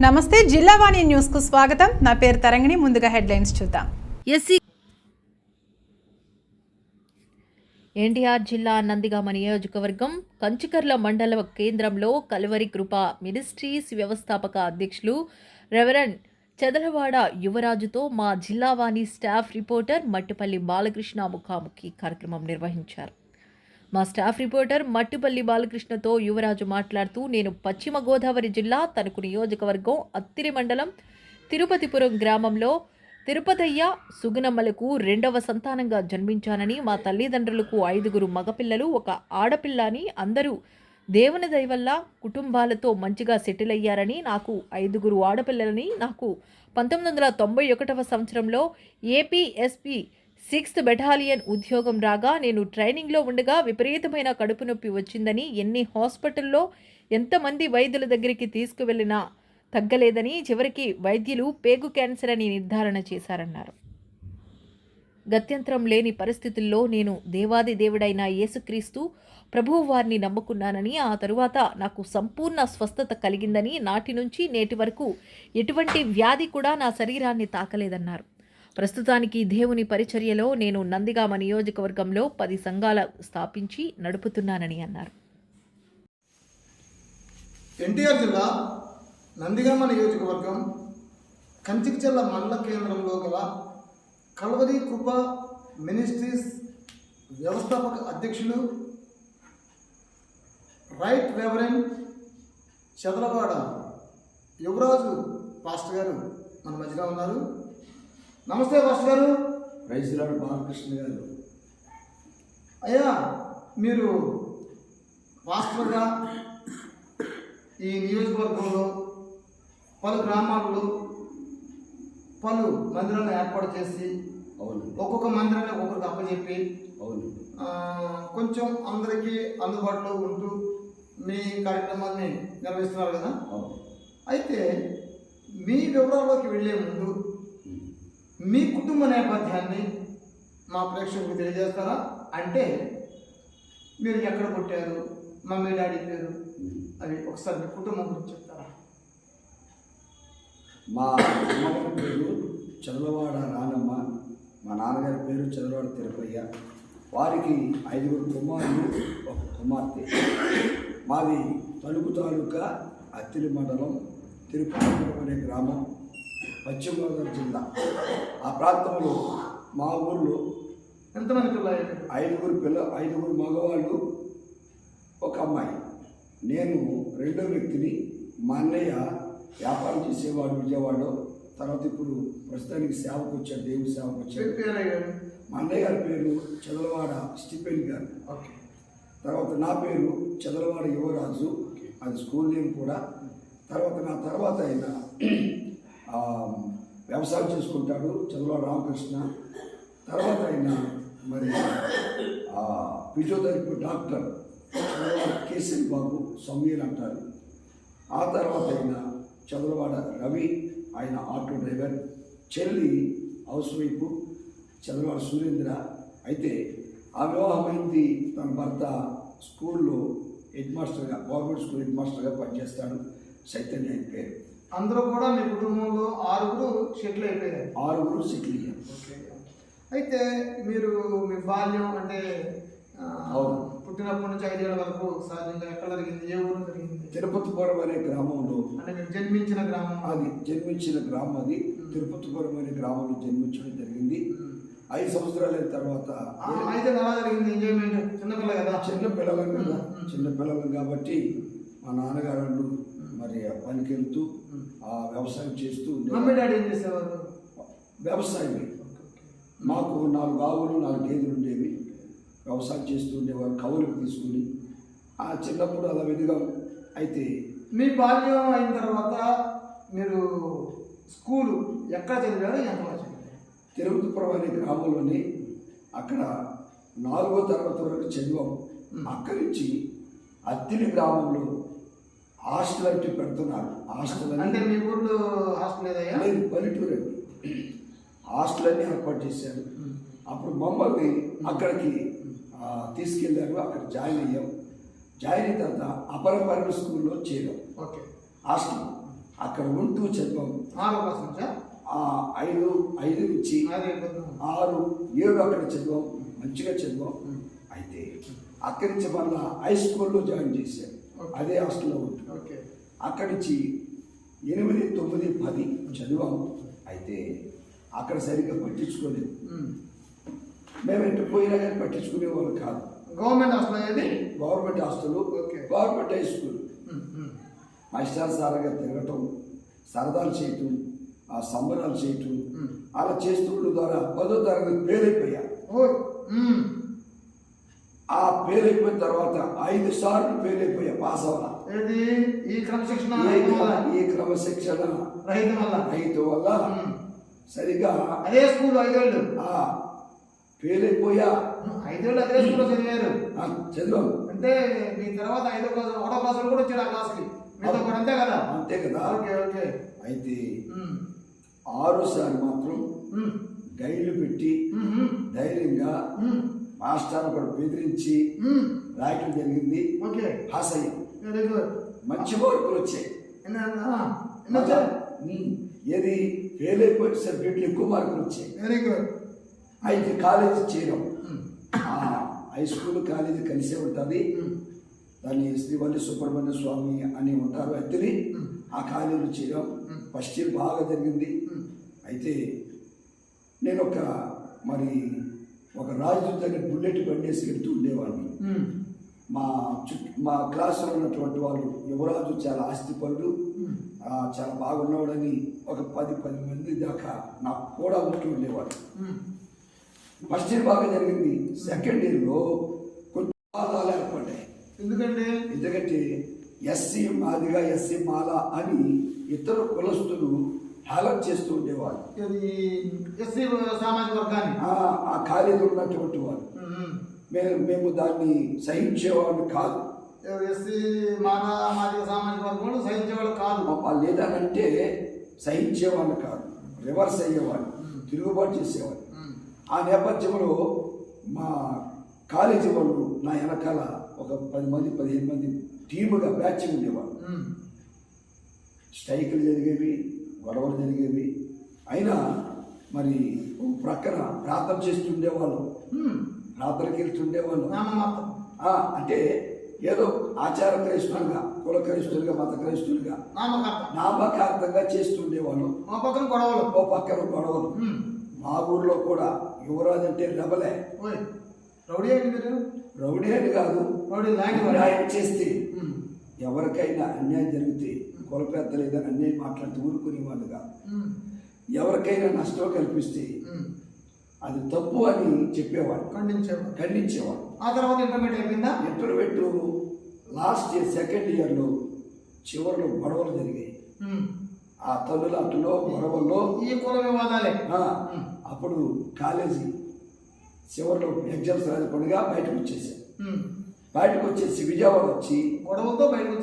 నమస్తే, జిల్లావాణి న్యూస్ కు స్వాగతం. నా పేరు తరంగిణి. ముందుగా హెడ్లైన్స్ చూద్దాం. ఎన్టీఆర్ జిల్లా నందిగామ నియోజకవర్గం కంచికర్ల మండల కేంద్రంలో కల్వరి కృప మినిస్ట్రీస్ వ్యవస్థాపక అధ్యక్షులు రెవరెండ్ చదలవాడ యువరాజుతో మా జిల్లావాణి స్టాఫ్ రిపోర్టర్ మట్టిపల్లి బాలకృష్ణ ముఖాముఖి కార్యక్రమం నిర్వహించారు. మా స్టాఫ్ రిపోర్టర్ మట్టిపల్లి బాలకృష్ణతో యువరాజు మాట్లాడుతూ, నేను పశ్చిమ గోదావరి జిల్లా తణుకు నియోజకవర్గం అత్తిరి మండలం తిరుపతిపురం గ్రామంలో తిరుపతయ్య సుగుణమ్మలకు 2వ సంతానంగా జన్మించానని, మా తల్లిదండ్రులకు 5 మగపిల్లలు 1 ఆడపిల్ల అని, అందరూ దేవుని దయ వల్ల కుటుంబాలతో మంచిగా సెటిల్ అయ్యారని, నాకు 5 ఆడపిల్లలని, నాకు 1991వ సంవత్సరంలో ఏపీఎస్పీ 6th బెటాలియన్ ఉద్యోగం రాగా నేను ట్రైనింగ్లో ఉండగా విపరీతమైన కడుపు నొప్పి వచ్చిందని, ఎన్ని హాస్పిటల్లో ఎంతమంది వైద్యుల దగ్గరికి తీసుకువెళ్ళినా తగ్గలేదని, చివరికి వైద్యులు పేగు క్యాన్సర్ అని నిర్ధారణ చేశారన్నారు. గత్యంతరం లేని పరిస్థితుల్లో నేను దేవాది దేవుడైన యేసుక్రీస్తు ప్రభువు వారిని నమ్ముకున్నానని, ఆ తరువాత నాకు సంపూర్ణ స్వస్థత కలిగిందని, నాటి నుంచి నేటి వరకు ఎటువంటి వ్యాధి కూడా నా శరీరాన్ని తాకలేదన్నారు. ప్రస్తుతానికి దేవుని పరిచర్యలో నేను నందిగామ నియోజకవర్గంలో 10 సంఘాల స్థాపించి నడుపుతున్నానని అన్నారు. ఎన్టీఆర్ జిల్లా నందిగామ నియోజకవర్గం కంచికచర్ల మండల కేంద్రంలో గల కల్వరి కృప మినిస్ట్రీస్ వ్యవస్థాపక అధ్యక్షులు రైట్ రెవరెండ్ చదలవాడ యువరాజు పాస్టర్ గారు మన మధ్యలో ఉన్నారు. నమస్తే పాస్టర్ గారు. రైతులాడు బాలకృష్ణ గారు. అయ్యా, మీరు పాస్టర్గా ఈ నియోజకవర్గంలో పలు గ్రామాల్లో పలు మందిరాలను ఏర్పాటు చేసి, అవును, ఒక్కొక్క మందిరాన్ని ఒక్కొక్కరికి అప్పచెప్పి, అవును, కొంచెం అందరికీ అందుబాటులో ఉంటూ మీ కార్యక్రమాన్ని నిర్వహిస్తున్నారు కదా. అయితే మీ వివరాల్లోకి వెళ్ళే ముందు మీ కుటుంబ నేపథ్యాన్ని మా ప్రేక్షకులకు తెలియజేస్తారా? అంటే మీరు ఎక్కడ పుట్టారు, మమ్మీ డాడీ పేరు, అవి ఒకసారి మీ కుటుంబం గురించి చెప్తారా? మా అమ్మగారి పేరు చదలవాడ రానమ్మ, మా నాన్నగారి పేరు చదలవాడ తిరుపయ్య. వారికి 5 కుమారులు, 1 కుమార్తె. మాది తణుకు తాలూకా అత్తిరి మండలం తిరుపతిపురం అనే గ్రామం, పశ్చిమ గోదావరి జిల్లా. ఆ ప్రాంతంలో మా ఊళ్ళో ఎంతమంది పిల్లలు? 5 మగవాళ్ళు, 1 అమ్మాయి. నేను 2వ వ్యక్తిని. మా అన్నయ్య వ్యాపారం చేసేవాడు విజయవాడలో. తర్వాత ఇప్పుడు ప్రస్తుతానికి సేవకు వచ్చాడు, దేవుడి సేవకు వచ్చాడు. మా అన్నయ్య గారి పేరు చదలవాడ స్టీఫెన్ గారు. ఓకే. తర్వాత నా పేరు చదలవాడ యువరాజు, అది స్కూల్ నేమ్ కూడా. తర్వాత నా తర్వాత ఆయన వ్యవసాయం చేసుకుంటాడు, చదలవాడ రామకృష్ణ. తర్వాత ఆయన మరి ఫిజియోథెరపీ డాక్టర్ చదలవాడ కేసరి బాబు, సౌమ్యులు అంటారు. ఆ తర్వాత ఆయన చదలవాడ రవి, ఆయన ఆటో డ్రైవర్. చెల్లి హౌస్ వైఫ్ చదలవాడ సురేంద్ర. అయితే ఆ వివాహమైంది, తన భర్త స్కూల్లో హెడ్ మాస్టర్గా, గవర్నమెంట్ స్కూల్ హెడ్ మాస్టర్గా పనిచేస్తాడు, చైతన్య ఆయన పేరు. అందరూ కూడా మీ కుటుంబంలో 6 సెటిల్ అయిపోయారు. 6 సెటిల్ అయ్యారు. ఓకే. అయితే మీరు మీ బాల్యం అంటే పుట్టినప్పటి నుంచి 5 ఏళ్ల వరకు సహజంగా ఎక్కడ జరిగింది, ఏ ఊరు జరిగింది? తిరుపతిపురం అనే గ్రామంలో. అంటే మీరు జన్మించిన గ్రామం? అది జన్మించిన గ్రామం, అది తిరుపతిపురం అనే గ్రామంలో జన్మించడం జరిగింది. 5 సంవత్సరాల తర్వాత అయితే ఎలా జరిగింది ఎంజాయ్మెంట్? చిన్నపిల్ల కదా, చిన్నపిల్లలు కాబట్టి మా నాన్నగారు మరి పనికి వెళ్తూ వ్యవసాయం చేస్తూ. మమ్మీ డాడీ ఏం చేసేవారు? వ్యవసాయమే. మాకు 4 ఆవులు 4 గేదెలు ఉండేవి. వ్యవసాయం చేస్తూ ఉండేవారు, కవులకు తీసుకుని. ఆ చిన్నప్పుడు అలా విధిగా. అయితే మీ బాల్యం అయిన తర్వాత మీరు స్కూలు ఎక్కడ చదివారు, ఎంత చదివారు? తిరుపతిపురం అనే గ్రామంలోని అక్కడ 4వ తరగతి వరకు చదివాము. అక్కడి నుంచి అత్తిలి గ్రామంలో హాస్టల్ అంటే పెడుతున్నారు. హాస్టల్ అంటే మీ ఊళ్ళో హాస్టల్ లేదు, పల్లెటూరు. హాస్టల్ అన్ని ఏర్పాటు చేశారు. అప్పుడు మమ్మల్ని అక్కడికి తీసుకెళ్ళారు. అక్కడ జాయిన్ అయ్యాం. జాయిన్ అయిన తర్వాత అపర ప్రైమరీ స్కూల్లో చేరాం. ఓకే. హాస్టల్ అక్కడ ఉంటూ చదివాము. 6వ క్లాస్ నుంచా? 5 నుంచి అదే 6, 7 అక్కడ చదివాం. మంచిగా చదివాం. అయితే అక్కడి నుంచి మళ్ళా హై స్కూల్లో జాయిన్ చేశారు. అదే హాస్టల్లో ఉంటుంది. ఓకే. అక్కడి నుంచి 8, 9, 10 చదివాము. అయితే అక్కడ సరిగ్గా పట్టించుకోలేదు. మేము ఎటు పోయినా కానీ పట్టించుకునేవాళ్ళు కాదు. గవర్నమెంట్ హాస్టల్ ఏది? Government hostel, okay. Government high school. మా ఇష్టానుసారంగా తిరగటం, సరదాలు చేయటం, ఆ సంబరాలు చేయటం అలా చేస్తుండడం ద్వారా 10వ తరగతి ఫెయిల్ అయిపోయా. ఆ ఫెయిల్ అయిపోయిన తర్వాత 5 సార్లు ఫెయిల్ అయిపోయా, పాస్ అవ్వాల. ఏది? ఈ క్రమశిక్షణ రహితం వల్ల సరిగా అదే స్కూల్ 5 ఏళ్ళు ఫెయిల్ అయిపోయా. 5 ఏళ్ళు అదే స్కూల్లో చదివారు. చదివాము. అంటే మీ తర్వాత 5వ క్లాస్ 1వ క్లాసులో కూడా వచ్చాడు ఆ క్లాస్కి మీతో పాటు, అంతే కదా? అంతే కదా. Okay okay. అయితే 6సారి మాత్రం గైడ్లు పెట్టి ధైర్యంగా మాస్టర్ కూడా బెదిరించి రాయటం జరిగింది. ఓకే. పాస్ అయ్యాం. Very good. మంచి మార్కులు వచ్చాయి. ఏది ఫెయిల్ అయిపోయిన సబ్జెక్టులు ఎక్కువ మార్కులు వచ్చాయి. Very good. అయితే కాలేజీ చేరాం. హై స్కూల్ కాలేజీ కలిసే ఉంటుంది. దాన్ని శ్రీవల్లి సుబ్రహ్మణ్య స్వామి అని ఉంటారు అద్దెని. ఆ కాలేజీలో చేరాం. ఫస్ట్ ఇయర్ బాగా జరిగింది. అయితే నేను ఒక రాజదూత అనే బుల్లెట్ బండి వేసుకెళ్తూ ఉండేవాడిని. మా క్లాసులో ఉన్నటువంటి వాళ్ళు యువరాజు చాలా ఆస్తిపరుడు, చాలా బాగున్నవాడని ఒక 10 మంది దాకా నాకు కూడా ఉంటూ ఉండేవాడు. ఫస్ట్ ఇయర్ బాగా జరిగింది. సెకండ్ ఇయర్లో కొంచెం వివాదాలు ఏర్పడ్డాయి. ఎందుకంటే ఎస్సీ మాదిగా, ఎస్సీ మాల అని ఇతర కులస్తులు హేళన చేస్తూ ఉండేవాళ్ళు. ఎస్సీ సామాజిక వర్గాన్ని, ఆ కాలేజీలో ఉన్నటువంటి వాళ్ళు. మేము దాన్ని సహించేవాళ్ళు కాదు. ఎస్సీ మాదిగ సామాజిక వర్గం సహించేవాళ్ళు కాదు. వాళ్ళు లేదనంటే సహించేవాళ్ళు కాదు, రివర్స్ అయ్యేవాళ్ళు, తిరుగుబాటు చేసేవాళ్ళు. ఆ నేపథ్యంలో మా కాలేజీ వాళ్ళు నా వెనకాల ఒక 10 మంది 15 మంది టీముగా బ్యాచ్ ఉండేవాళ్ళు. స్ట్రైకులు జరిగేవి, గొడవలు జరిగేవి. అయినా మరి ప్రక్కన ప్రార్థన చేస్తుండేవాళ్ళు, ప్రార్థనకి వెళ్తుండేవాళ్ళు. అంటే ఏదో ఆచార క్రైస్తులుగా, కుల క్రైస్తులుగా, మత క్రైస్తులుగా నామకార్థంగా చేస్తుండేవాళ్ళు. ఓ పక్కన గొడవలు. మా ఊర్లో కూడా యువరాజు అంటే రెబలే. రౌడీ అని కాదు, న్యాయం చేస్తే ఎవరికైనా అన్యాయం జరిగితే కుల పెద్దలు ఏదైనా అన్యాయం మాట్లాడుతూ ఊరుకునేవాళ్ళు కాదు. ఎవరికైనా నష్టం కల్పిస్తే అది తప్పు అని చెప్పేవాడు, ఖండించేవాడు. ఆ తర్వాత ఇంటర్మీడియట్ లాస్ట్ ఇయర్ సెకండ్ ఇయర్లో చివరిలో గొడవలు జరిగాయి. ఆ తల్లులాటలో గొడవల్లో ఈ కుల వివాదాలే. అప్పుడు కాలేజీ చివరిలో ఎగ్జామ్స్ రాజకుండా బయటకు వచ్చేసాను. బయటకు వచ్చేసి విజయవాడ వచ్చి గొడవలతో బయటకు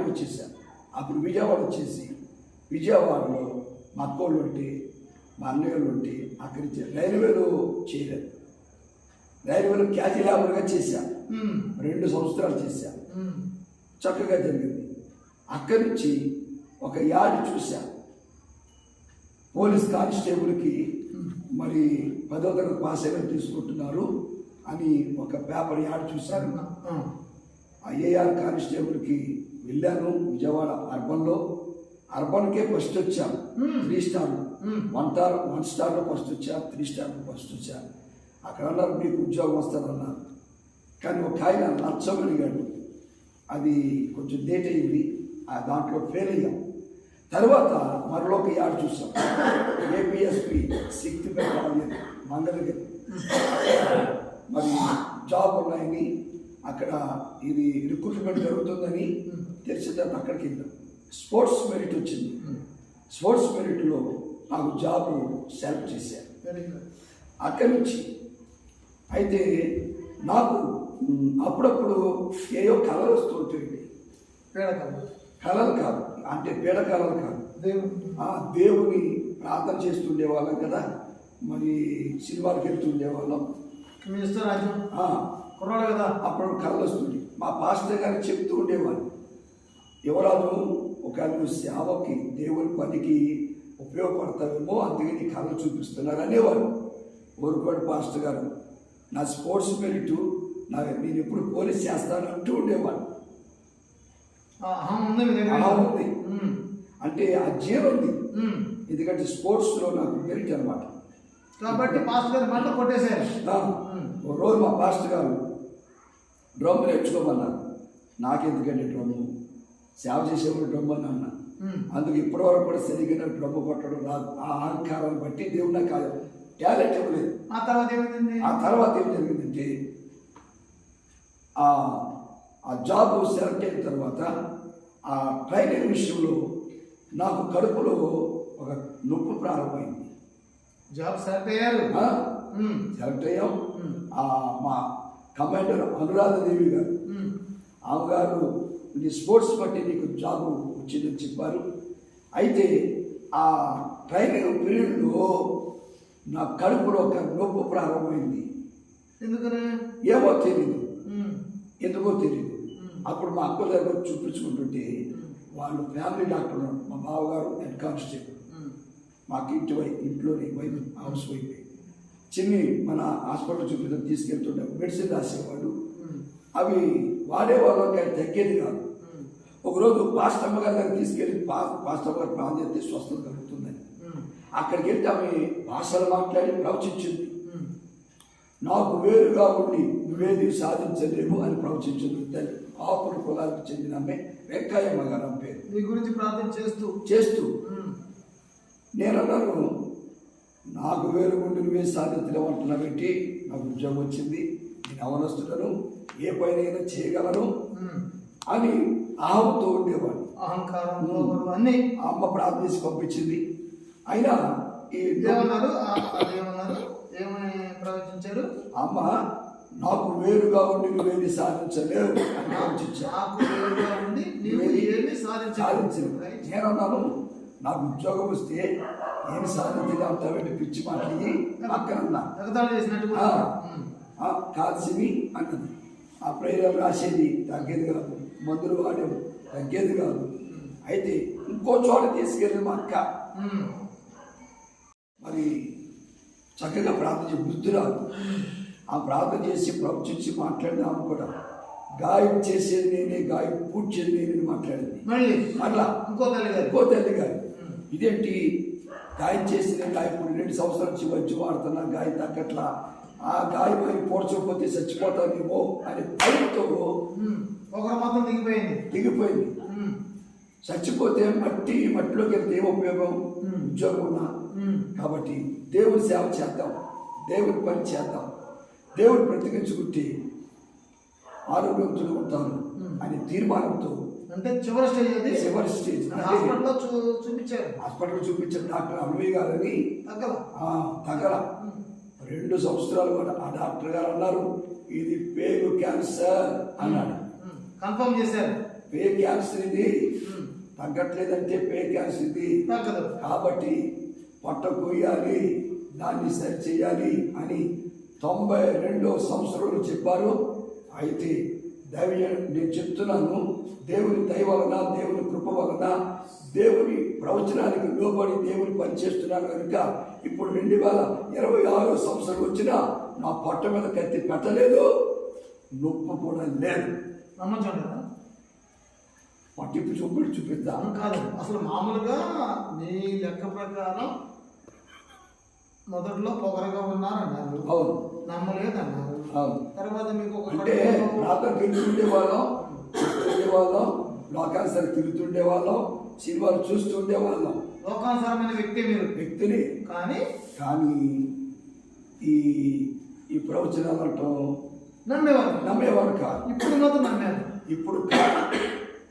వచ్చేసాను. అప్పుడు విజయవాడ వచ్చేసి విజయవాడలో మా అక్కోళ్ళు ఉంటే, మా అన్నయ్యలు ఉంటే అక్కడి నుంచి రైల్వేలో చేరాను. రైల్వేలో క్యాజీ లేబర్గా చేశాను. 2 సంవత్సరాలు చేశాను. చక్కగా జరిగింది. అక్కడి నుంచి ఒక యాడ్ చూశాను. పోలీస్ కానిస్టేబుల్కి మరి 10వ తరగతి పాస్ అయినా తీసుకుంటున్నారు అని ఒక పేపర్ యాడ్ చూశాను. ఆ ఏఆర్ కానిస్టేబుల్కి వెళ్ళాను. విజయవాడ అర్బన్కే ఫస్ట్ వచ్చాను. 3 స్టార్, 1 స్టార్లో ఫస్ట్ వచ్చాను, 3 స్టార్లో ఫస్ట్ వచ్చాను. అక్కడ అన్నారు మీకు ఉద్యోగం వస్తారన్నారు. కానీ ఒక ఆయన లక్షం అడిగాడు. అది కొంచెం లేట్ అయింది. దాంట్లో ఫెయిల్ అయ్యాం. తర్వాత మరొక యాడ్ చూసాం. APSP 6th battalion Mangalagiri. మరి జాబ్ ఉన్నాయని అక్కడ ఇది రిక్రూట్మెంట్ జరుగుతుందని తెలిసిందని అక్కడికి వెళ్ళాం. స్పోర్ట్స్ మెరిట్ వచ్చింది. స్పోర్ట్స్ మెరిట్లో నాకు జాబ్ సెలెక్ట్ చేశారు. అక్కడి నుంచి అయితే నాకు అప్పుడప్పుడు ఏయో కళలు వస్తుంటాయండి. కళలు కాదు, అంటే పీడకళలు కాదు, దేవుని ప్రార్థన చేస్తుండేవాళ్ళం కదా. మరి సినిమాలకు వెళ్తుండేవాళ్ళం. కదా అప్పుడు కళలు వస్తుంది. మా పాస్టర్ గారు చెప్తూ ఉండేవాళ్ళు, యువరాజు ఒకవేళ నువ్వు సేవకి దేవుని పనికి ఉపయోగపడతావేమో, అందుకే నీ కళలు చూపిస్తున్నారు అనేవాడు. ఊరుకోడు పాస్టర్ గారు నా స్పోర్ట్స్ మెరిట్ నేను ఎప్పుడు పోలీస్ చేస్తాను అంటూ ఉండేవాడు. ఉంది అంటే ఆ జీవం ఉంది, ఎందుకంటే స్పోర్ట్స్లో నాకు మెరిట్ అనమాట. కాబట్టి పాస్టర్ గారు మాట కొట్టేశారు. ఒక రోజు మా పాస్టర్ గారు డ్రమ్ నేర్చుకోమన్నారు. నాకెందుకంటే డ్రమ్ము, సేవ చేసేవాడు డ్రమ్ అని అన్నా. అందుకు ఇప్పటివరకు కూడా సరిగ్గా డ్రమ్ము కొట్టడం రాదు. ఆ అహంకారాన్ని బట్టి దేవుడు నాకు టాలెంట్ ఇవ్వలేదు. ఆ తర్వాత ఏం జరిగిందంటే ఆ జాబ్ సెలెక్ట్ అయిన తర్వాత ఆ ట్రైనింగ్ విషయంలో నాకు కడుపులో ఒక నొప్పి ప్రారంభమైంది. జాబ్ సెలెక్ట్ అయ్యారు. సెలెక్ట్ అయ్యాం. మా కమాండర్ అనురాధదేవి గారు, ఆమె గారు నీ స్పోర్ట్స్ బట్టి నీకు జాబ్ వచ్చిందని చెప్పారు. అయితే ఆ ట్రైనింగ్ పీరియడ్లో నా కడుపులో ఒక నొప్పి ప్రారంభమైంది. ఎందుకని ఏమో తెలియదు, ఎందుకో తెలియదు. అప్పుడు మా అక్క దగ్గర చూపించుకుంటుంటే వాళ్ళు ఫ్యామిలీ డాక్టర్ ఉన్నారు. మా బావగారు హెడ్ కానిస్టేబుల్, మాకు ఇంట్లోని వైఫ్ హౌస్ వైఫ్. చిన్ని మన హాస్పిటల్ చూపించడం తీసుకెళ్తుంటే మెడిసిన్ రాసేవాడు. అవి వాడేవాళ్ళు కానీ తగ్గేది కాదు. ఒకరోజు పాస్టమ్మ గారి దగ్గర తీసుకెళ్ళి పాస్టమ్మ గారు ప్రాణం చేస్తే స్వస్థత కలుగుతుందని అక్కడికి వెళ్తే ఆమె భాషలు మాట్లాడి ప్రవచించింది. నాకు వేరుగా ఉండి నువ్వేది సాధించలేవు అని ప్రవచించింది. తల్లి ఆపుడు కులాలకు చెందిన ఆమె వెంకయ్యమ్మ గారు ఆమె పేరు. మీ గురించి ప్రార్థన చేస్తూ నేనన్నాను, నాకు వేరు ఉండి నువ్వే సాధించలేవు అంటున్నా పెట్టి నాకు ఉద్యోగం వచ్చింది, నేను అవనస్తున్నాను, ఏ పైన చేయగలను అని ఆహంతో ఉండేవాడు. అహంకారం అన్ని అమ్మ ప్రార్థన చేసి పంపించింది. అయినా ఏమని ప్రవచించారు? అమ్మ నాకు వేరుగా ఉండి నువ్వేమి సాధించలేవు అని సాధించలేవు. నేనన్నాను, నాకు ఉద్యోగం వస్తే ఏమి సాధించగలుగుతావంటే పిచ్చి మాట్లాడి అక్కడన్నా కాల్సిమి అన్నది. ఆ ప్రేరణ రాసేది తగ్గేది కాదు, మందులు వాడేది తగ్గేది కాదు. అయితే ఇంకో చోట తీసుకెళ్ళి మా అక్క మరి చక్కగా ప్రార్థన చేసి బుద్ధి రాదు. ఆ ప్రార్థన చేసి ప్రవచించి మాట్లాడినాము కూడా. గాయం చేసేది నేనే, గాయం పూడ్చేది నేనే మాట్లాడింది. మళ్ళా ఇంకో తల్లి గారు ఇదేంటి గాయం చేసిన గాయపూడి 2 సంవత్సరాల నుంచి వైద్యం వాడుతున్నా, గాయం తగ్గట్లా, ఆ గాయం అని పోడ్చకపోతే చచ్చిపోతానేమో అని భయంతో ఒకరు మాత్రం దిగిపోయింది. చచ్చిపోతే మట్టిలోకి వెళ్తే ఏం ఉపయోగం? ఉద్యోగం ఉన్నా. కాబట్టి దేవుని సేవ చేద్దాం, దేవుని పని చేద్దాం, దేవుని బ్రతికించుకుంటే ఆరోగ్యవంతులు ఉంటారు అనే తీర్మానంతో. అంటే చివరి స్టేజ్ హాస్పిటల్ చూపించారు డాక్టర్ అన్వయ్ గారని. తగ్గల 2 సంవత్సరాలు కూడా ఆ డాక్టర్ గారు అన్నారు, ఇది పేగు క్యాన్సర్ అన్నాడు. కన్ఫర్మ్ చేశారు, పే క్యాన్సర్ ఇది, తగ్గట్లేదంటే పే క్యాన్సర్ ఇది, కాబట్టి పొట్ట కొయ్యాలి, దాన్ని సరి చేయాలి అని 92వ సంవత్సరంలో చెప్పారు. అయితే నేను చెప్తున్నాను, దేవుని దయ వలన, దేవుని కృప వలన, దేవుని ప్రవచనానికి లోబడి దేవుని పని చేస్తున్నాను కనుక ఇప్పుడు 2026వ సంవత్సరం వచ్చినా నా పొట్ట మీద కత్తి పెట్టలేదు, నొప్పి కూడా లేదు. పట్టింపు చూపిద్దాం కాదు. అసలు మామూలుగా నీ లెక్క ప్రకారం మొదట్లో పొగరగా ఉన్నారన్నారు. అవును, నమ్మలేదన్నారు. అవును. తర్వాత మీకు అంటే నాతో తిరుగుతుండేవాళ్ళం, లోకానుసారి తిరుగుతుండేవాళ్ళం, సినిమాలు చూస్తుండేవాళ్ళం. లోకానుసారమైన వ్యక్తిని కానీ ఈ ప్రవచనాలు అంటాం నమ్మేవాడు కాదు. ఇప్పుడు మాత్రం నమ్మారు.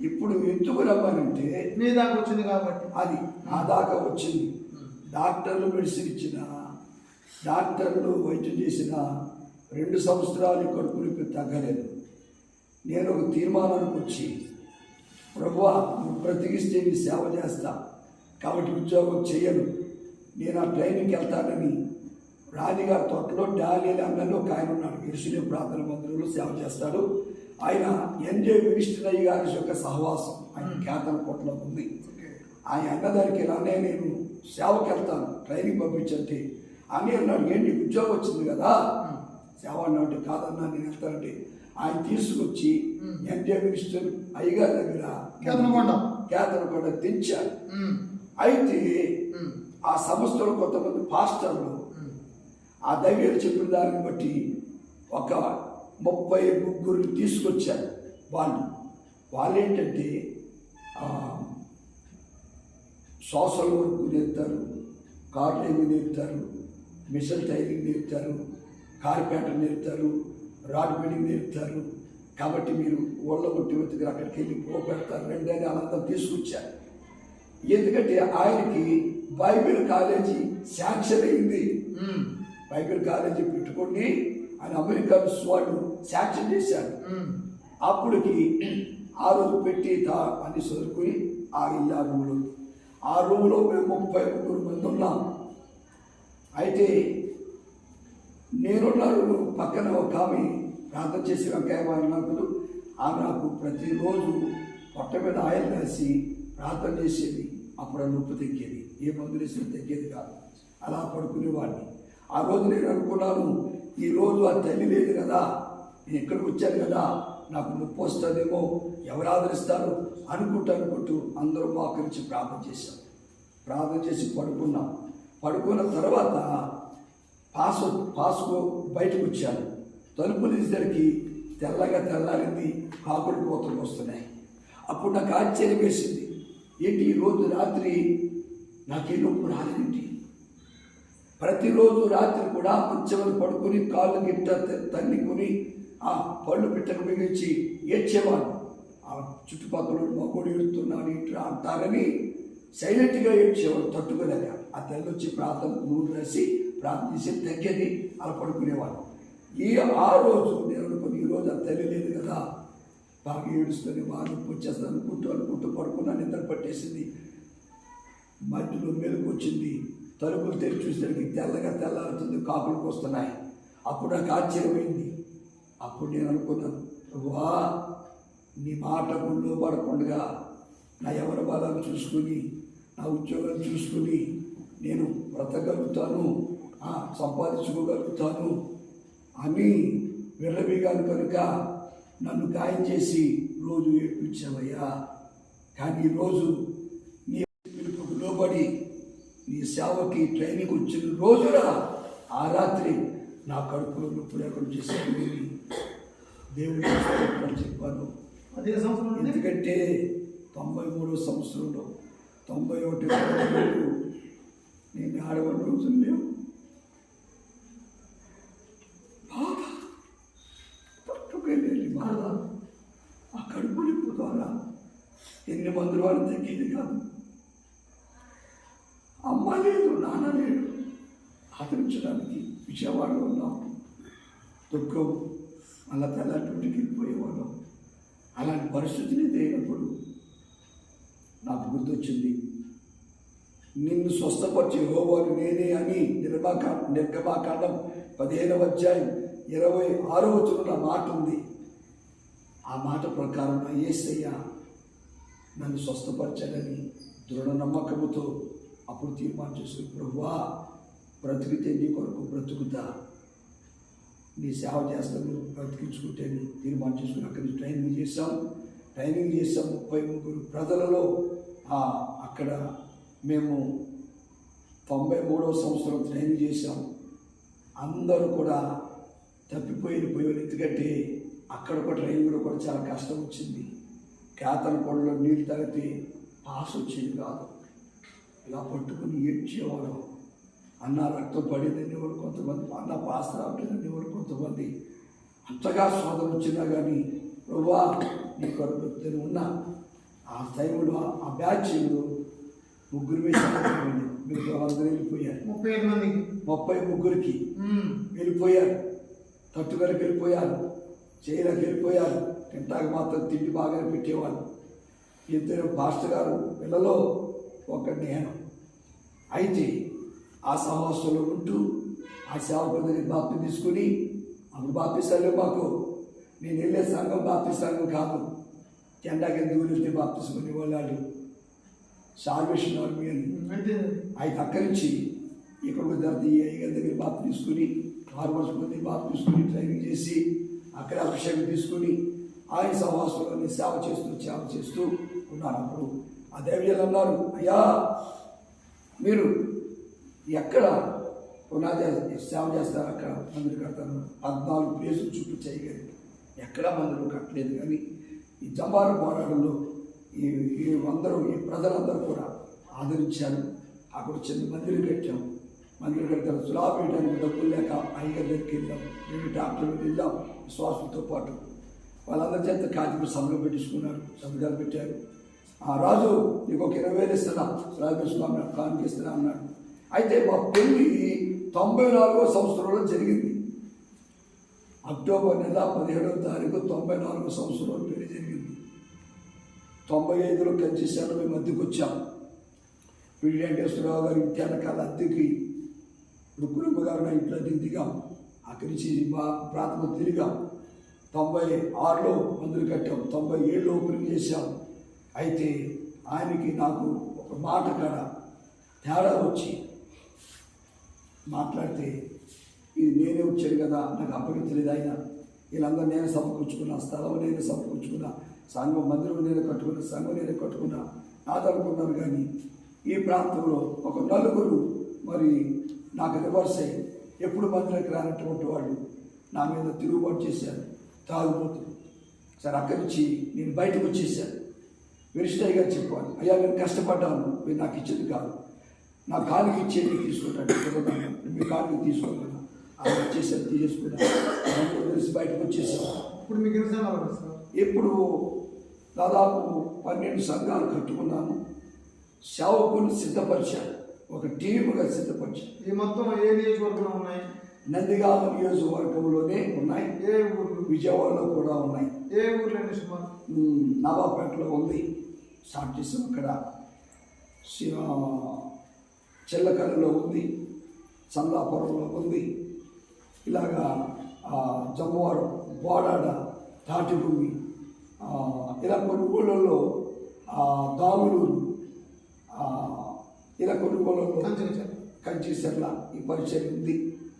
ఇప్పుడు ఎందుకు రమ్మానంటే మీ దాకా వచ్చింది కాబట్టి. అది నా దాకా వచ్చింది. డాక్టర్లు మెడిసిన్ ఇచ్చిన, డాక్టర్లు వైద్యం చేసిన 2 సంవత్సరాలు కడుపు నొప్పి తగ్గలేదు. నేను ఒక తీర్మానానికి వచ్చి, ప్రభువా నువ్వు బ్రతికిస్తే నీ సేవ చేస్తా, కాబట్టి ఉద్యోగం చేయను, నేను ఆ ట్రైనింగ్కి వెళ్తానని రాణిగారి తోటలో డాలీలు అన్నని ఒక ఆయన ఉన్నాడు. ఎరుసలేము ప్రార్థన మందిరంలో సేవ చేస్తాడు. ఆయన ఎన్జే వినిష్ఠనయ్య గారి యొక్క సహవాసం ఆయన కేతనకోటలో ఉంది. ఆయన అన్నదానికి ఇలానే నేను సేవకి వెళ్తాను, ట్రైనింగ్ పంపించంటే అని అన్నాడు. ఏంటి ఉద్యోగం వచ్చింది కదా సేవ అన్నాడు. కాదన్నా నేను వెళ్తానంటే ఆయన తీసుకొచ్చి ఎన్జే మినిస్టర్ అయ్యగారి దగ్గర కేతనకోట తెచ్చారు. అయితే ఆ సంస్థలో కొంతమంది పాస్టర్లు ఆ దైవేలు చెప్పిన దాన్ని బట్టి ఒక 33 తీసుకొచ్చారు. వాళ్ళు ఏంటంటే సోషల్ వర్క్ నేర్పుతారు, కార్ డ్రైవింగ్ నేర్పుతారు, మిషన్ టైరింగ్ నేర్పుతారు, కార్పెంటర్ నేర్పుతారు, రాడ్ బెండింగ్ నేర్పుతారు. కాబట్టి మీరు ఊళ్ళో కొట్టి వెతుకుని అక్కడికి వెళ్ళి పోపెడతారు రండి అని అనంతం తీసుకొచ్చారు. ఎందుకంటే ఆయనకి బైబిల్ కాలేజీ శాంక్షన్ అయింది. బైబిల్ కాలేజీ పెట్టుకోండి ఆయన అమెరికన్స్ వాళ్ళు శాంక్షన్ చేశారు. అప్పటికి ఆ రోజు పెట్టి అన్ని చదువుకుని ఆ ఇల్లు ఆ రూమ్లో మేము 33 మంది ఉన్నాం. అయితే నేనున్న పక్కన ఒక ఆమె ప్రార్థన చేసి వెంకయ్య అన్నప్పుడు ఆమె నాకు ప్రతిరోజు పొట్ట మీద ఆయిల్ రాసి ప్రార్థన చేసేది. అప్పుడు నొప్పి తగ్గేది, ఏ మందులు వేసినా తగ్గేది కాదు. అలా పడుకునేవాడిని. ఆ రోజు నేను అనుకున్నాను, ఈరోజు ఆ తల్లి లేదు కదా, నేను ఇక్కడికి వచ్చాను కదా, నాకు నొప్పి వస్తుందేమో, ఎవరు ఆదరిస్తారు అనుకుంటూ అందరూ మోకరించి ప్రార్థన చేశాం. ప్రార్థన చేసి పడుకున్నాం. పడుకున్న తర్వాత పాసుకో బయటకు వచ్చాను. తలుపులు తీసేసరికి తెల్లారింది, కాకులు కోతలు వస్తున్నాయి. అప్పుడు నాకు ఆశ్చర్యం వేసింది, ఏంటి ఈరోజు రాత్రి నాకే నొప్పి రాలేంటి? ప్రతిరోజు రాత్రి కూడా మంచమని పడుకుని కాళ్ళు గిట్ట తన్నుకొని ఆ పళ్ళు పిట్టకు బిగించి ఏడ్చేవాడు. ఆ చుట్టుపక్కల మగోడు ఏడుతున్నాడు ఇట్లా అంటారని సైలెంట్గా ఏడ్చేవాడు తట్టుకోలేక. ఆ తల్లి వచ్చి ప్రార్థన నూరు రాసి ప్రార్థన చేసి తగ్గేది, అలా పడుకునేవాడు. ఆ రోజు నేను అనుకుని ఈరోజు ఆ తల్లి లేదు కదా, బాగా ఏడుస్తుంది, బాగా నొప్పి వచ్చేస్తుంది అనుకుంటూ పడుకున్నా. నిద్ర పట్టేసింది. మధ్యలో మెలకు వచ్చింది. తలుపులు తెరిచి చూసేసరికి తెల్లారుతుంది, కాకులకు వస్తున్నాయి. అప్పుడు నాకు ఆశ్చర్యమైంది. అప్పుడు నేను అనుకున్నాను, వా నీ మాటకు లోపడకుండా నా ఎవరి బాధలు చూసుకుని నా ఉద్యోగాలు చూసుకుని నేను బ్రతకగలుగుతాను, సంపాదించుకోగలుగుతాను అని విర్రవీగాను కనుక నన్ను గాయం చేసి రోజు ఏడ్పించావయ్యా. కానీ ఈరోజు నీ పిలుపుకు లోబడి నీ సేవకి ట్రైనింగ్ వచ్చిన రోజున ఆ రాత్రి నా కడుపులో నొప్పి లేకుండా చేశాను దేవుడు చెప్పాను. అదే సంవత్సరం ఎందుకంటే 93వ సంవత్సరంలో 91 నేను ఆడవాళ్ళ రోజులు లేవు. బాధ తట్టుకోలేని బాధ. ఆ కడుపు నిప్పు ద్వారా ఎన్ని మందులు వాడు తగ్గేది కాదు. అమ్మ లేదు, నాన్న లేడు ఆదరించడానికి. విజయవాడలో ఉన్నాం, దుఃఖం అలా తెల్లటికి వెళ్ళిపోయేవాళ్ళం. అలాంటి పరిస్థితిని తేనప్పుడు నాకు గుర్తొచ్చింది, నిన్ను స్వస్థపరిచే యెహోవాను నేనే అని నిర్గమాకాండం 15వ అధ్యాయం 26వ వచనంలో మాట ఉంది. ఆ మాట ప్రకారం నా యేసయ్య నన్ను స్వస్థపరచాలని దృఢ నమ్మకముతో అప్పుడు తీర్మానం చేసుకుని, ప్రభువా బ్రతికితే నీ కొరకు బ్రతుకుతా, నీ సేవ చేస్తాను, బ్రతికించుకుంటే తీర్మానం చేసుకుని అక్కడి నుంచి ట్రైనింగ్ చేసాం. 33 ప్రజలలో అక్కడ మేము 93వ సంవత్సరం ట్రైనింగ్ చేసాం. అందరూ కూడా తప్పిపోయారు. ఎందుకంటే అక్కడ ఒక ట్రైనింగ్లో కూడా చాలా కష్టం వచ్చింది. కేతనకోటలో నీళ్ళు తాగితే పాస్ వచ్చేది కాదు. ఇలా పట్టుకుని ఏడ్చేవాళ్ళం. అన్న రక్తం పడిందని ఎవరు కొంతమంది, అన్న పాస్ రావట్లేదని ఎవరు కొంతమంది. అంతగా శోధన వచ్చినా కానీ ప్రభువా నీ కొరకు ఉన్నా. ఆ టైంలో ఆ బ్యాచ్ 3 వేసారు. మీరు అందరూ వెళ్ళిపోయారు. 33కి వెళ్ళిపోయారు. తట్టుకరకు వెళ్ళిపోయారు, చేయలకు వెళ్ళిపోయారు. తింటాక మాత్రం తిండి బాగానే పెట్టేవాళ్ళు. 2 పాస్టర్ గారు పిల్లలో ఒక నేను. అయితే ఆ సహవాసంలో ఉంటూ ఆ సేవకుల దగ్గర బాప్తి తీసుకుని, అప్పుడు బాప్తిసాలే మాకు నేను వెళ్ళే సంఘం బాప్తిస్ట్ సంఘం కాదు. జెండా కింద ఊరిస్తే బాప్తిస్మని వాళ్ళు సాల్వేషన్ ఆర్మీ అని. అయితే అక్కడి నుంచి ఇక్కడికి తర్వాత ఈ అయ్యగారి దగ్గర బాప్తి తీసుకుని 6 months మంది బాప్తి తీసుకుని ట్రైనింగ్ చేసి అక్కడ అభిషేకం తీసుకుని ఆయన సహవాసంలోని సేవ చేస్తూ ఉన్నారు. అప్పుడు ఆ దైవజనులు అన్నారు, అయ్యా మీరు ఎక్కడ పునాది సేవ చేస్తారు, అక్కడ మందిరం కడతారు. 14 ప్లేసులు చుట్టూ చేయగలి ఎక్కడా మందిరం కట్టలేదు. కానీ ఈ జంబారు పోరాటంలో ఈ ప్రజలందరూ కూడా ఆదరించారు. అక్కడ చిన్న మందిరం కట్టాం. మందిరం కట్టారు. సులాభ వేయడానికి డబ్బులు లేక అయ్యగారి దగ్గరికి వెళ్ళాం. 2 డాక్టర్లు వెళ్ళాం విశ్వాసంతో పాటు. వాళ్ళందరి చేత కాగితం సంఘం పెట్టించుకున్నారు, సంతకాలు పెట్టారు. ఆ రాజు నీకు ఒక 20,000 ఇస్తున్నా, స్వామి కానుక ఇస్తున్నా అన్నాడు. అయితే మా పెళ్ళి 94వ సంవత్సరంలో జరిగింది. అక్టోబర్ నెల 17వ తారీఖు 94వ సంవత్సరంలో పెళ్లి జరిగింది. 95లో కంచేశాను మేము అద్దెకి వచ్చాం. పిల్లి వెంకటేశ్వరరావు గారి ఇంటి వెనకాల అద్దెకి రుక్కురమ్మ గారు నా ఇంట్లో అద్దెకి దిగాం. అక్కడి నుంచి ప్రాంతం తిరిగాం. 96లో మందులు కట్టాం. 97లో ఓపెనింగ్ చేశాం. అయితే ఆయనకి నాకు ఒక మాట కాడ తేడా వచ్చి మాట్లాడితే ఇది నేనే వచ్చాను కదా, నాకు అప్పగించలేదు ఆయన. వీళ్ళందరూ నేను సమకూర్చుకున్నా, స్థలం నేనే సమకూర్చుకున్నా, సంఘం మందిరం నేనే కట్టుకున్నా, సంఘం నేనే కట్టుకున్నా నాదనుకున్నాను. కానీ ఈ ప్రాంతంలో ఒక 4 మరి నాకు రివర్స్ అయ్యి ఎప్పుడు మందిరానికి రానటువంటి వాళ్ళు నా మీద తిరుగుబాటు చేశారు, తాగుబోతులు. సరే అక్కడి నుంచి నేను బయటకు వచ్చేసాను. విరిష్టయ్య గారు చెప్పాను, అయ్యా నేను కష్టపడ్డాను, మీరు నాకు ఇచ్చేది కాదు, నా కాలుకి ఇచ్చేది తీసుకుంటాను, మీ కాలుకి తీసుకోగలను. అలా వచ్చేసాను, తీసేసుకున్నాను, తెలిసి బయటకు వచ్చేసాను. ఇప్పుడు మీకు ఎన్ని సార్? ఇప్పుడు దాదాపు 12 సంఘాలు కట్టుకున్నాను. సేవకులు సిద్ధపరిచాను, ఒక టీముగా సిద్ధపరిచాను. ఈ మొత్తం ఏ నియోజకవర్గంలో ఉన్నాయి? నందిగామ నియోజకవర్గంలోనే ఉన్నాయి. ఏ ఊర్లు? విజయవాడలో కూడా ఉన్నాయి. ఏ ఊర్లండి సుమారు? నవాపేటలో ఉంది, స్టార్ట్ చేసాం. అక్కడ చిల్లకల్లులో ఉంది, చందాపురంలో ఉంది, ఇలాగా జమ్మవారం, బోడాడ, తాటిభూమి, ఇలా కొన్ని ఊళ్ళల్లో దాములూరు, ఇలా కొన్ని ఊళ్ళల్లో కంచిసర్ల ఈ పరిచయం ఉంది.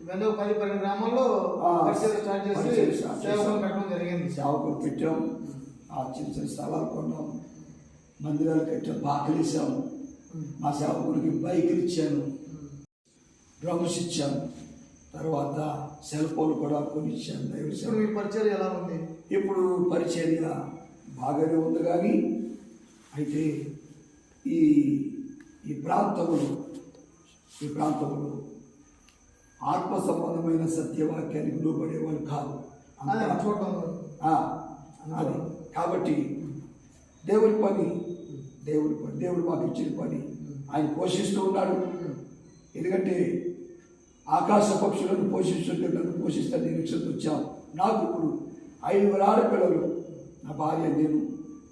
10-12 గ్రామాల్లో స్టార్ట్ చేసి సేవకులు పెట్టడం జరిగింది. సేవకులు పెట్టాం, చిన్న చిన్న స్థలాలు కొన్నాం, మందిరాలు కట్టాం, బాకలేసాము. మా సేవకుడికి బైకులు ఇచ్చాను, డ్రమ్స్ ఇచ్చాను, తర్వాత సెల్ ఫోన్ కూడా కొని ఇచ్చాను. ఇప్పుడు మీ పరిచర్య ఎలా ఉంది? ఇప్పుడు పరిచర్య బాగానే ఉంది. కానీ అయితే ఈ ప్రాంతంలో ఆత్మ సంబంధమైన సత్యవాక్యానికి లోబడేవాళ్ళు కాదు అది. కాబట్టి దేవుడి పని దేవుడు మాకు ఇచ్చిన పని ఆయన పోషిస్తూ ఉన్నాడు. ఎందుకంటే ఆకాశ పక్షులను పోషిస్తుంటే నన్ను పోషిస్తాను నిరీక్షతో వచ్చాను. నాకు ఇప్పుడు 5 ఆడపిల్లలు, నా భార్య, నేను,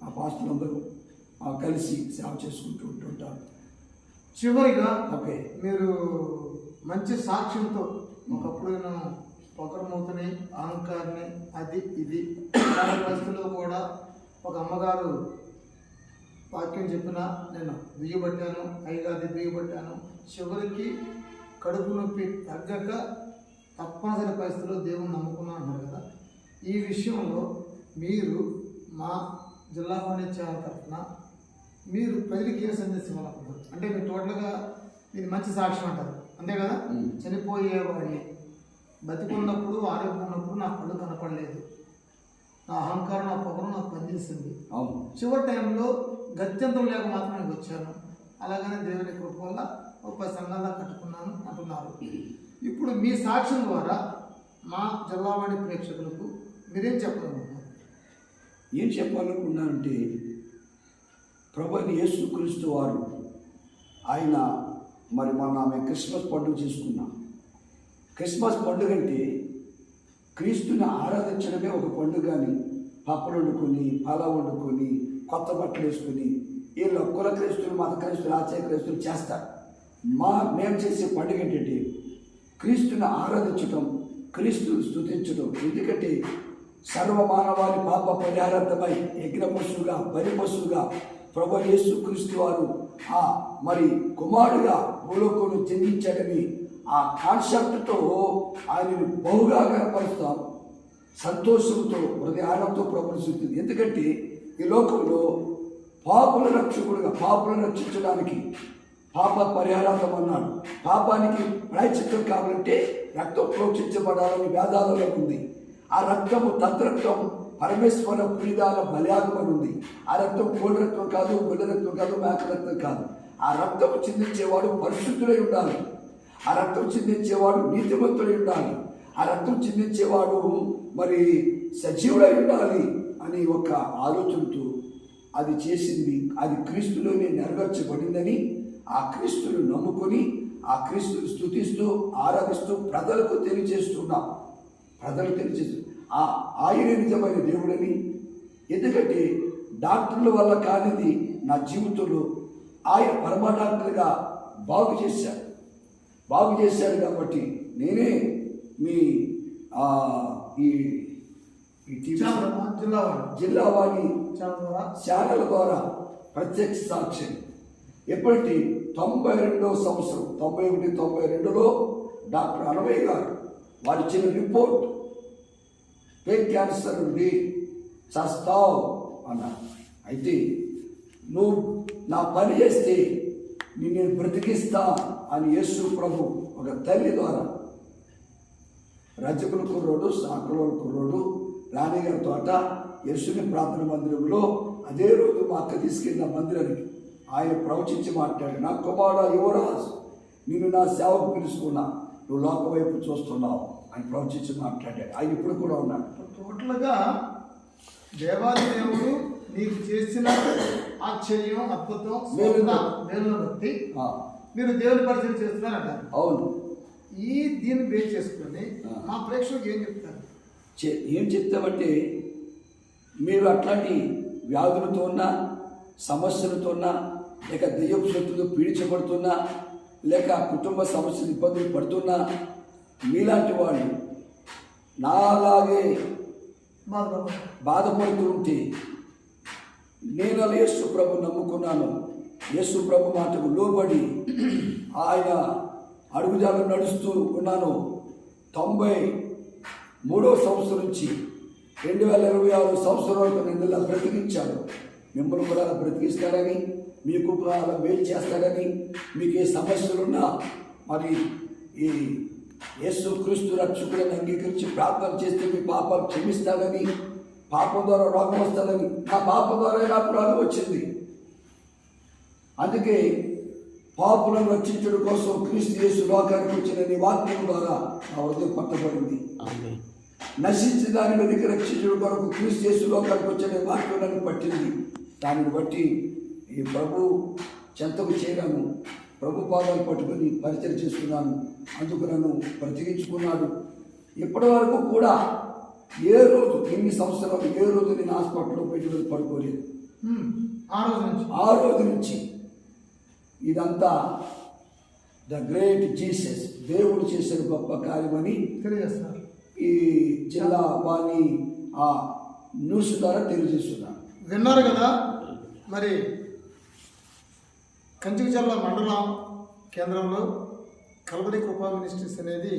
నా పాస్టర్లందరూ కలిసి సేవ చేసుకుంటూ ఉంటుంటాను. చివరిగా ఓకే, మీరు మంచి సాక్ష్యంతో ఒకప్పుడు నేను పొగరమవుతుని అహంకారిని అది ఇది పరిస్థితుల్లో కూడా ఒక అమ్మగారు వాక్యం చెప్పిన నేను బియ్యబట్టాను, అయ్యగారి బియ్యబట్టాను. చివరికి కడుపు నొప్పి తగ్గక తప్పనిసరి పరిస్థితుల్లో దేవుని నమ్ముకున్నాను అన్నారు కదా. ఈ విషయంలో మీరు మా జిల్లా వాణిజ్యాల తరఫున మీరు ప్రజలకు ఏ సందేశం ఇవ్వాలనుకుంటారు? అంటే మీరు టోటల్గా ఇది మంచి సాక్ష్యం అంటారు, అంతే కదా. చనిపోయేవాడిని బతికున్నప్పుడు, ఆరోగ్యం ఉన్నప్పుడు నా కళ్ళు కనపడలేదు, నా అహంకారం, నా పొగరు నాకు పనిచేసింది. చివరి టైంలో గత్యంతరం లేక మాత్రమే వచ్చాను. అలాగనే దేవుని కృప వల్ల 30 సంఘాలు కట్టుకున్నాను అంటున్నారు. ఇప్పుడు మీ సాక్ష్యం ద్వారా మా జిల్లావాణి ప్రేక్షకులకు మీరేం చెప్పాలనుకుంటున్నారు? ఏం చెప్పాలనుకున్నానంటే, ప్రభువైన యేసుక్రీస్తు వారు ఆయన మరి మొన్న మేము క్రిస్మస్ పండుగ చేసుకున్నాం. క్రిస్మస్ పండుగ అంటే క్రీస్తుని ఆరాధించడమే ఒక పండుగ. అని పప్పలు వండుకొని, పాల వండుకొని, కొత్త బట్టలు వేసుకొని వీళ్ళు కుల క్రైస్తువులు, మత క్రైస్తువులు, ఆచార్య క్రైస్తువులు చేస్తారు. మేము చేసే పండుగ ఏంటంటే క్రీస్తుని ఆరాధించడం, క్రీస్తుని స్తుతించడం. ఎందుకంటే సర్వమానవాళి పాప పరిహారార్థమై యజ్ఞ పశువుగా బలి పశువుగా ప్రభు యేసు క్రీస్తు వారు మరి కుమారుడుగా భూలోకంలో జన్మించాడని ఆ కాన్సెప్ట్తో ఆయనను బహుగా కనపరుస్తాం. సంతోషంతో హృదయాలతో ప్రభుని స్తుతింది. ఎందుకంటే ఈ లోకంలో పాపుల రక్షకుడుగా పాపులను రక్షించడానికి పాప పరిహారార్థం అన్నాడు. పాపానికి ప్రాయశ్చిత్తం కావాలంటే రక్తం ప్రోక్షించబడాలని వేదాలలో ఉంది. ఆ రక్తము తద్రక్తం పరమేశ్వర పురిదాల బలియాగం అని ఉంది. ఆ రక్తం కోడి రక్తం కాదు, గొడ్ల రక్తం కాదు, మేక రక్తం కాదు. ఆ రక్తం చిందించేవాడు పరిశుద్ధుడై ఉండాలి. ఆ రక్తం చిందించేవాడు నీతిమంతుడై ఉండాలి. ఆ రక్తం చిందించేవాడు మరి సజీవుడై ఉండాలి అని ఒక ఆలోచనతో అది చేసింది. అది క్రీస్తులోనే నెరవేర్చబడిందని ఆ క్రీస్తును నమ్ముకొని ఆ క్రీస్తును స్తుతిస్తూ ఆరాధిస్తూ ప్రజలకు తెలియజేస్తున్నాం. ఆయనే నిజమైన దేవుడని. ఎందుకంటే డాక్టర్ల వల్ల కానిది నా జీవితంలో ఆయన పరమ డాక్టర్గా బాగు చేశాడు కాబట్టి నేనే మీ ఈ జిల్లావాణి ఛానల్ ద్వారా ప్రత్యక్ష సాక్ష్యం. ఎప్పటి 92వ సంవత్సరం 91, 92లో డాక్టర్ అనవయ్య గారు వారు ఇచ్చిన రిపోర్ట్ పెయిన్ క్యాన్సర్ ఉంది, చస్తావు అన్నారు. అయితే నువ్వు నా పని చేస్తే నేను బ్రతికిస్తా అని యేసు ప్రభు ఒక తల్లి ద్వారా రజకుల కుర్రోడు సాకులోల కుర్రోడు రాణిగారి తోట యేసుని ప్రార్థన మందిరంలో అదే రోజు మా అక్క తీసుకెళ్ళిన మందిరానికి ఆయన ప్రవచించి మాట్లాడి, నా కుమారుడు యువరాజు నేను నా సేవకు పిలుచుకున్నా, నువ్వు లోక వైపు చూస్తున్నావు అని ప్రవచించి మాట్లాడాడు. ఆయన ఇప్పుడు కూడా ఉన్నాడు. టోటల్గా దేవాది దేవుడు నీకు చేసిన ఆశ్చర్యం అద్భుతం మేలును బట్టి మీరు దేవుని పరిచయం చేస్తున్నారంటారు. అవును. దీన్ని బేస్ చేసుకుని మా ప్రేక్షకులకు ఏం చెప్తామంటే మీరు అట్లాంటి వ్యాధులతో ఉన్నా సమస్యలతో ఉన్నా లేక దెయ్యపు శక్తులతో పీడించబడుతున్నా లేక కుటుంబ సమస్యలు ఇబ్బందులు పడుతున్నా మీలాంటి వాళ్ళు నాలాగే బాధపడుతూ ఉంటే నేను యేసు ప్రభు నమ్ముకున్నాను, యేసు ప్రభు మాటకు లోబడి ఆయన అడుగుజాలు నడుస్తూ ఉన్నాను. 93వ సంవత్సరం నుంచి 2026 సంవత్సరం వరకు నేను ఇలా బ్రతికించాడు. మిమ్మల్ని కూడా బ్రతికిస్తాడని, మీకు కూడా మేలు చేస్తాడని, మీకు ఏ సమస్యలున్నా మరి ఈ యేసు క్రీస్తు రక్షకులను అంగీకరించి ప్రార్థన చేస్తే మీ పాపాలు క్షమిస్తాడని, పాపం ద్వారా రోగం వస్తుందని. నా పాపం ద్వారా నాకు రోగం వచ్చింది. అందుకే పాపులను రక్షించడం కోసం క్రీస్తు యేసు లోకానికి వచ్చిన నీ వాక్యం ద్వారా నా హృదయం పట్టబడింది. నశించిన దాని మీదకి రక్షించడం కొరకు క్రీస్తు యేసు లోకానికి వచ్చిన వాక్యం నన్ను పట్టింది. దానిని బట్టి ఈ ప్రభు చెంతకు చేరాను, ప్రభు పాదాలు పట్టుకొని పరిచయం చేసుకున్నాను. అందుకు నన్ను బ్రతికించుకున్నాడు. ఇప్పటి వరకు కూడా ఏ రోజు ఎన్ని సంవత్సరాలు ఏ రోజు నేను హాస్పిటల్లో పెట్టుబడి పడుకోలేదు. ఆ రోజు నుంచి ఇదంతా ద గ్రేట్ జీసస్ దేవుడు చేసిన గొప్ప కార్యమని తెలియజేస్తున్నారు. ఈ జిల్లా వాణి ఆ న్యూస్ ద్వారా తెలియజేస్తున్నారు. విన్నారు కదా. మరి కంచికచర్ల మండలం కేంద్రంలో కల్వరి కృపా మినిస్ట్రీస్ అనేది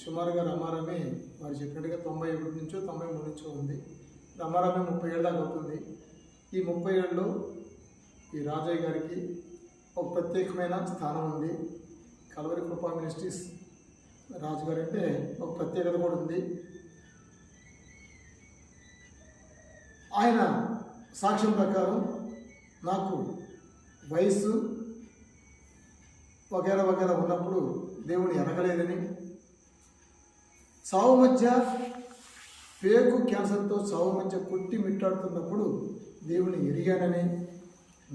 సుమారుగా రమారామి వారు చెప్పినట్టుగా 91 నుంచో 93 నుంచో ఉంది. రమారామి 30 ఏళ్ళ దాకా అవుతుంది. ఈ 30 ఏళ్ళలో ఈ రాజయ్య గారికి ఒక ప్రత్యేకమైన స్థానం ఉంది. కల్వరి కృపా మినిస్ట్రీస్ రాజుగారు అంటే ఒక ప్రత్యేకత కూడా ఉంది. ఆయన సాక్ష్యం ప్రకారం నాకు వయస్సు వగేరా వగేరా ఉన్నప్పుడు దేవుని ఎరగలేదని, చావు మధ్య పేగు క్యాన్సర్తో చావు మధ్య కొట్టి మిట్టాడుతున్నప్పుడు దేవుని ఎరిగానని,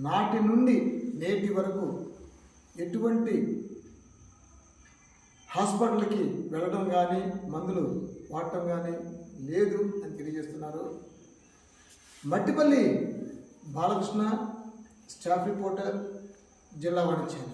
నాటి నుండి నేటి వరకు ఎటువంటి హాస్పిటల్కి వెళ్ళడం కానీ మందులు వాడటం కానీ లేదు అని తెలియజేస్తున్నారు. మట్టిపల్లి బాలకృష్ణ, స్టాఫ్ రిపోర్టర్, జిల్లా వాణిజ్యం.